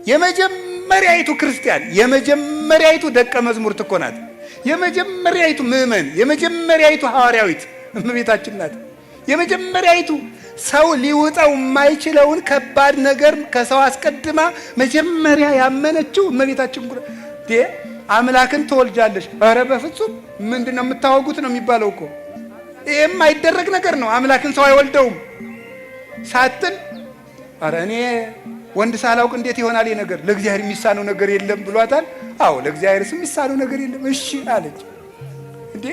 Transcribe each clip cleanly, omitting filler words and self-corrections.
የመጀመሪያይቱ ክርስቲያን የመጀመሪያይቱ ደቀ መዝሙርት እኮ ናት። የመጀመሪያይቱ ምእመን የመጀመሪያይቱ ሐዋርያዊት እመቤታችን ናት። የመጀመሪያይቱ ሰው ሊውጠው የማይችለውን ከባድ ነገር ከሰው አስቀድማ መጀመሪያ ያመነችው እመቤታችን አምላክን ትወልጃለሽ። ኧረ በፍጹም ምንድነው የምታወጉት ነው የሚባለው እኮ። ይሄም አይደረግ ነገር ነው። አምላክን ሰው አይወልደውም ሳትል ኧረ እኔ ወንድ ሳላውቅ እንዴት ይሆናል ይሄ ነገር? ለእግዚአብሔር የሚሳነው ነገር የለም ብሏታል። አዎ ለእግዚአብሔርስ የሚሳነው ነገር የለም። እሺ አለች። እንዴ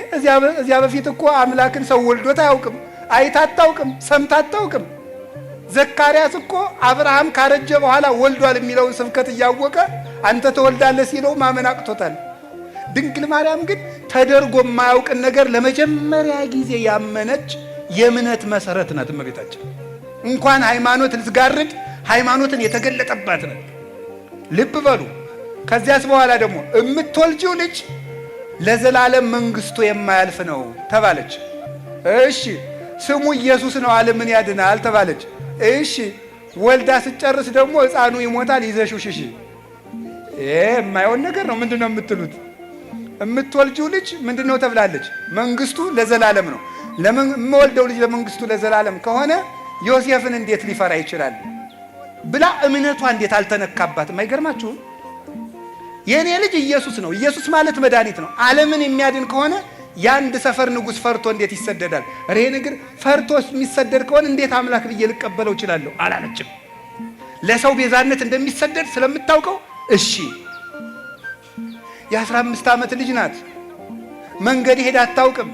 እዚያ በፊት እኮ አምላክን ሰው ወልዶት አያውቅም፣ አይታ አታውቅም፣ ሰምታ አታውቅም። ዘካርያስ እኮ አብርሃም ካረጀ በኋላ ወልዷል የሚለውን ስብከት እያወቀ አንተ ተወልዳለህ ሲለው ማመን አቅቶታል። ድንግል ማርያም ግን ተደርጎ የማያውቅን ነገር ለመጀመሪያ ጊዜ ያመነች የእምነት መሰረት ናት እመቤታችን። እንኳን ሃይማኖት ልትጋርድ ሃይማኖትን የተገለጠባት ነው። ልብ በሉ። ከዚያስ በኋላ ደግሞ የምትወልጂው ልጅ ለዘላለም መንግስቱ የማያልፍ ነው ተባለች። እሺ ስሙ ኢየሱስ ነው ዓለምን ያድናል ተባለች። እሺ ወልዳ ስጨርስ ደግሞ ሕፃኑ ይሞታል ይዘሽው ሽሺ። የማይሆን ነገር ነው። ምንድነው የምትሉት? የምትወልጂው ልጅ ምንድነው ተብላለች? መንግስቱ ለዘላለም ነው። የምወልደው ልጅ ለመንግስቱ ለዘላለም ከሆነ ዮሴፍን እንዴት ሊፈራ ይችላል ብላ እምነቷ እንዴት አልተነካባትም? አይገርማችሁም? የኔ ልጅ ኢየሱስ ነው። ኢየሱስ ማለት መድኃኒት ነው። ዓለምን የሚያድን ከሆነ የአንድ ሰፈር ንጉሥ ፈርቶ እንዴት ይሰደዳል? ሬ ንግር ፈርቶ የሚሰደድ ከሆነ እንዴት አምላክ ብዬ ልቀበለው እችላለሁ አላለችም። ለሰው ቤዛነት እንደሚሰደድ ስለምታውቀው እሺ። የ15 ዓመት ልጅ ናት። መንገድ ሄድ አታውቅም፣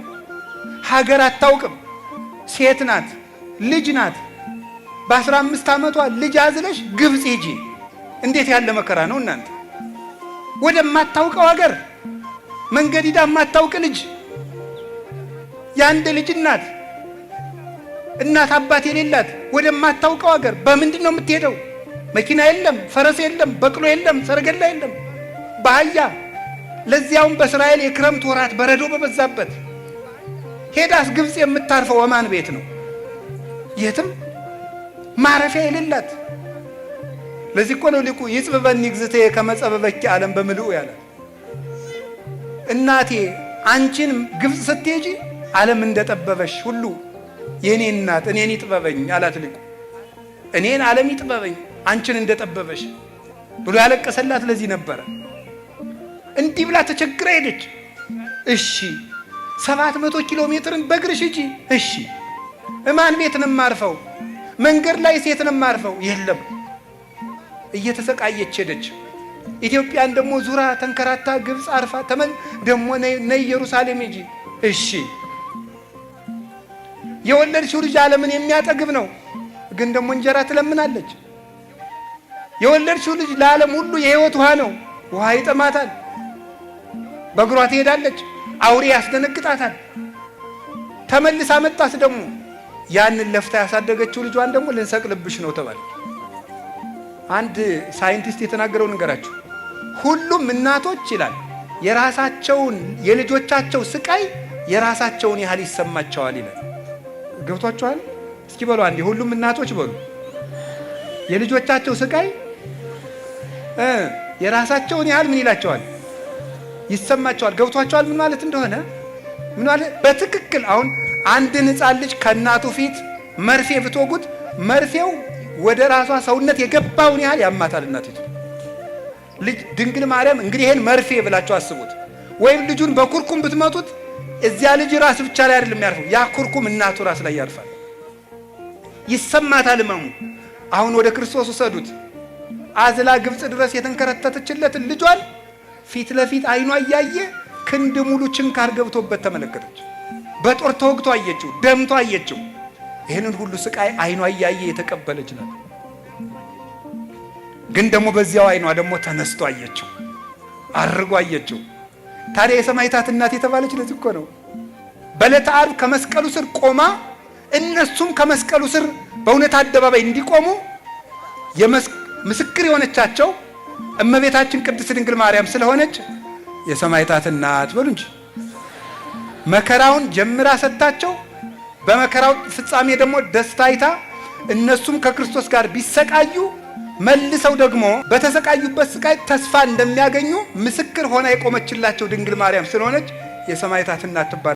ሀገር አታውቅም። ሴት ናት፣ ልጅ ናት። በ15 ዓመቷ ልጅ አዝለሽ ግብፅ ሂጂ። እንዴት ያለ መከራ ነው እናንተ! ወደማታውቀው ሀገር መንገድ ሂዳ የማታውቅ ልጅ፣ የአንድ ልጅ እናት፣ እናት አባት የሌላት ወደማታውቀው ሀገር በምንድን ነው የምትሄደው? መኪና የለም፣ ፈረስ የለም፣ በቅሎ የለም፣ ሰረገላ የለም፣ በአህያ ለዚያውም በእስራኤል የክረምት ወራት በረዶ በበዛበት ሄዳስ ግብፅ የምታርፈው ወማን ቤት ነው? የትም ማረፊያ የሌላት። ለዚህ እኮ ነው ሊቁ ይጽብበኒ እግዝእትየ ከመ ጸበበኪ ዓለም በምልኡ ያለ። እናቴ አንቺን ግብፅ ስትሄጂ ዓለም እንደጠበበሽ ሁሉ የኔ እናት እኔን ይጥበበኝ አላት ሊቁ። እኔን ዓለም ይጥበበኝ አንቺን እንደጠበበሽ ብሎ ያለቀሰላት ለዚህ ነበረ። እንዲህ ብላ ተቸግራ ሄደች። እሺ 700 ኪሎ ሜትርን በእግርሽ ሂጂ። እሺ እማን ቤት ነው የማርፈው? መንገድ ላይ ሴት ነው የማርፈው? የለም። እየተሰቃየች ሄደች። ኢትዮጵያን ደግሞ ዙራ ተንከራታ ግብፅ አርፋ ደግሞ ነይ ኢየሩሳሌም ሂጂ። እሺ የወለድሽው ልጅ ዓለምን የሚያጠግብ ነው፣ ግን ደግሞ እንጀራ ትለምናለች። የወለድሽው ልጅ ለዓለም ሁሉ የህይወት ውሃ ነው፣ ውሃ ይጠማታል። በእግሯ ትሄዳለች፣ አውሬ ያስደነግጣታል። ተመልሳ መጣስ ደግሞ ያንን ለፍታ ያሳደገችው ልጇን ደግሞ ልንሰቅልብሽ ነው ተባለ። አንድ ሳይንቲስት የተናገረው ንገራችሁ። ሁሉም እናቶች ይላል የራሳቸውን የልጆቻቸው ስቃይ የራሳቸውን ያህል ይሰማቸዋል ይላል። ገብቷችኋል? እስኪ በሉ አንዴ ሁሉም እናቶች በሉ። የልጆቻቸው ስቃይ የራሳቸውን ያህል ምን ይላቸዋል? ይሰማቸዋል። ገብቷችኋል ምን ማለት እንደሆነ? ምን ማለት በትክክል አሁን አንድን ሕፃን ልጅ ከእናቱ ፊት መርፌ ብትወጉት መርፌው ወደ ራሷ ሰውነት የገባውን ያህል ያማታል እናቲቱ። ልጅ ድንግል ማርያም እንግዲህ ይሄን መርፌ ብላችሁ አስቡት። ወይም ልጁን በኩርኩም ብትመቱት እዚያ ልጅ ራስ ብቻ ላይ አይደለም ያርፈው፣ ያ ኩርኩም እናቱ ራስ ላይ ያርፋል። ይሰማታል ህመሙ። አሁን ወደ ክርስቶስ ወሰዱት። አዝላ ግብፅ ድረስ የተንከረተተችለትን ልጇን ፊት ለፊት አይኗ እያየ ክንድ ሙሉ ችንካር ገብቶበት ተመለከተች። በጦር ተወግቶ አየችው፣ ደምቶ አየችው። ይህንን ሁሉ ስቃይ አይኗ እያየ የተቀበለች ናት። ግን ደግሞ በዚያው አይኗ ደግሞ ተነስቶ አየችው፣ አርጎ አየችው። ታዲያ የሰማዕታት እናት የተባለች ለዚህ እኮ ነው። በዕለተ ዓርብ ከመስቀሉ ስር ቆማ እነሱም ከመስቀሉ ስር በእውነት አደባባይ እንዲቆሙ ምስክር የሆነቻቸው እመቤታችን ቅድስት ድንግል ማርያም ስለሆነች የሰማዕታት እናት በሉ እንጂ። መከራውን ጀምራ ሰጥታቸው በመከራው ፍጻሜ ደግሞ ደስታ አይታ እነሱም ከክርስቶስ ጋር ቢሰቃዩ መልሰው ደግሞ በተሰቃዩበት ስቃይ ተስፋ እንደሚያገኙ ምስክር ሆና የቆመችላቸው ድንግል ማርያም ስለሆነች የሰማዕታት እናት ትባላለች።